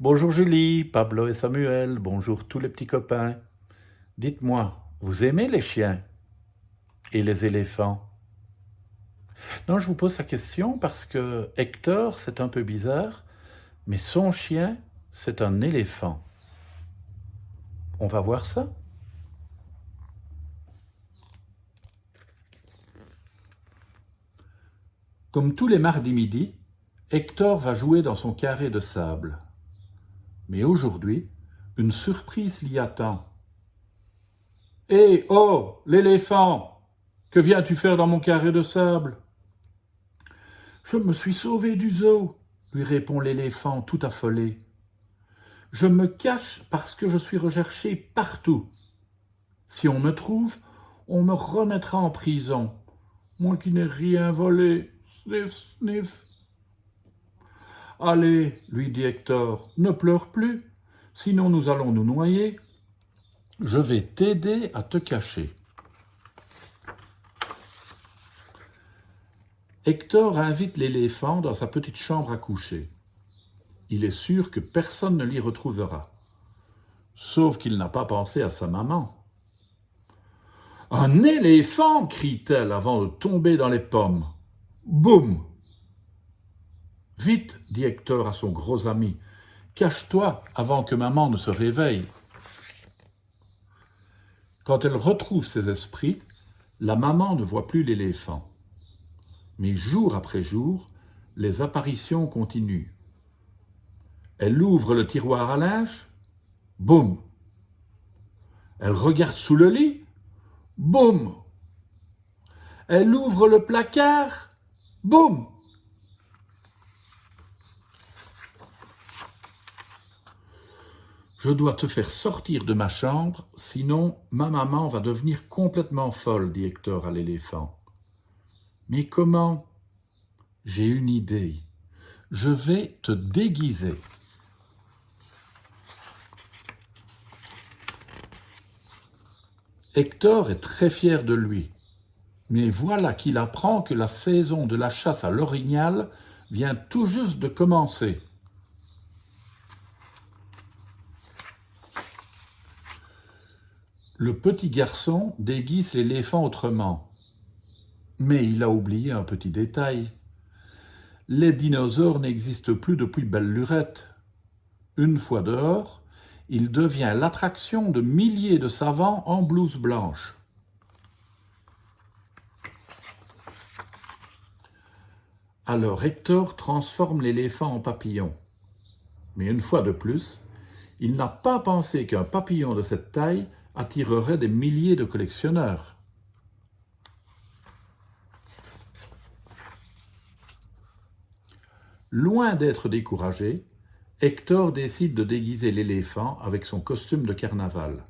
Bonjour Julie, Pablo et Samuel, bonjour tous les petits copains. Dites-moi, vous aimez les chiens et les éléphants? Non, je vous pose la question parce que Hector, c'est un peu bizarre, mais son chien, c'est un éléphant. On va voir ça? Comme tous les mardis midi, Hector va jouer dans son carré de sable. Mais aujourd'hui, une surprise l'y attend. Hé, oh, l'éléphant! Que viens-tu faire dans mon carré de sable? Je me suis sauvé du zoo, lui répond l'éléphant tout affolé. Je me cache parce que je suis recherché partout. Si on me trouve, on me remettra en prison. Moi qui n'ai rien volé. Sniff, sniff. Allez, lui dit Hector, ne pleure plus, sinon nous allons nous noyer. Je vais t'aider à te cacher. Hector invite l'éléphant dans sa petite chambre à coucher. Il est sûr que personne ne l'y retrouvera. Sauf qu'il n'a pas pensé à sa maman. Un éléphant, crie-t-elle avant de tomber dans les pommes. Boum! Vite, dit Hector à son gros ami, cache-toi avant que maman ne se réveille. Quand elle retrouve ses esprits, la maman ne voit plus l'éléphant. Mais jour après jour, les apparitions continuent. Elle ouvre le tiroir à linge, boum! Elle regarde sous le lit, boum! Elle ouvre le placard, boum! Je dois te faire sortir de ma chambre, sinon ma maman va devenir complètement folle, dit Hector à l'éléphant. Mais comment? J'ai une idée. Je vais te déguiser. Hector est très fier de lui. Mais voilà qu'il apprend que la saison de la chasse à l'orignal vient tout juste de commencer. Le petit garçon déguise l'éléphant autrement. Mais il a oublié un petit détail. Les dinosaures n'existent plus depuis belle lurette. Une fois dehors, il devient l'attraction de milliers de savants en blouse blanche. Alors Hector transforme l'éléphant en papillon. Mais une fois de plus, il n'a pas pensé qu'un papillon de cette taille attirerait des milliers de collectionneurs. Loin d'être découragé, Hector décide de déguiser l'éléphant avec son costume de carnaval.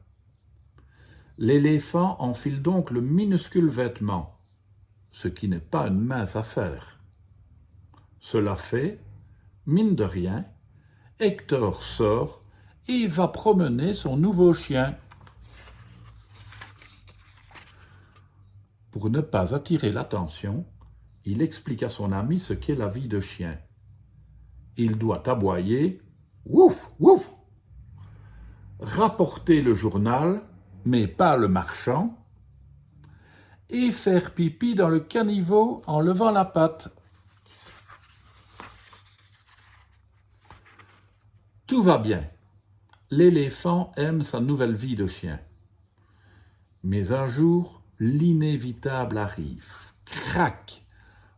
L'éléphant enfile donc le minuscule vêtement, ce qui n'est pas une mince affaire. Cela fait, mine de rien, Hector sort et va promener son nouveau chien. Pour ne pas attirer l'attention, il explique à son ami ce qu'est la vie de chien. Il doit aboyer « Wouf, wouf !» rapporter le journal, mais pas le marchand, et faire pipi dans le caniveau en levant la patte. Tout va bien. L'éléphant aime sa nouvelle vie de chien. Mais un jour, l'inévitable arrive. Crac!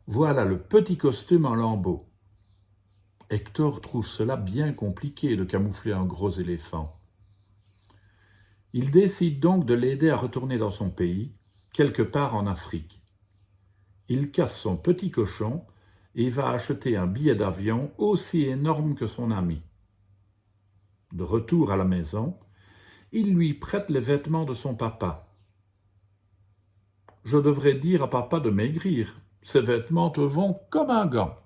Voilà le petit costume en lambeaux. Hector trouve cela bien compliqué de camoufler un gros éléphant. Il décide donc de l'aider à retourner dans son pays, quelque part en Afrique. Il casse son petit cochon et va acheter un billet d'avion aussi énorme que son ami. De retour à la maison, il lui prête les vêtements de son papa. Je devrais dire à papa de maigrir, ces vêtements te vont comme un gant.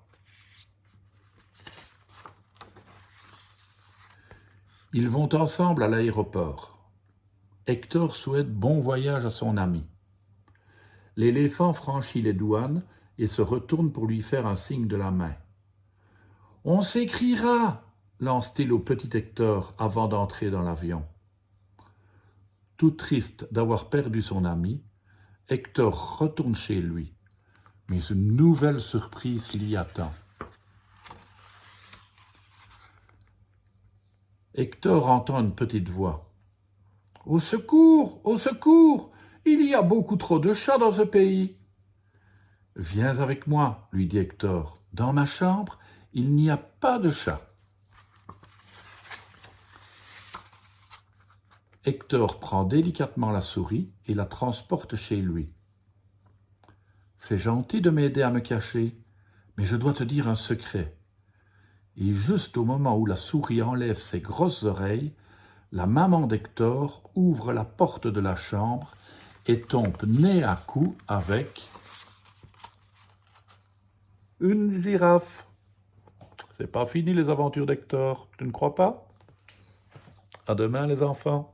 Ils vont ensemble à l'aéroport. Hector souhaite bon voyage à son ami. L'éléphant franchit les douanes et se retourne pour lui faire un signe de la main. « On s'écrira » lance-t-il au petit Hector avant d'entrer dans l'avion. Tout triste d'avoir perdu son ami, Hector retourne chez lui, mais une nouvelle surprise l'y attend. Hector entend une petite voix. « Au secours! Au secours! Il y a beaucoup trop de chats dans ce pays !»« Viens avec moi, lui dit Hector. Dans ma chambre, il n'y a pas de chat. » Hector prend délicatement la souris et la transporte chez lui. « C'est gentil de m'aider à me cacher, mais je dois te dire un secret. » Et juste au moment où la souris enlève ses grosses oreilles, la maman d'Hector ouvre la porte de la chambre et tombe nez à cou avec une girafe. C'est pas fini les aventures d'Hector, tu ne crois pas? À demain les enfants.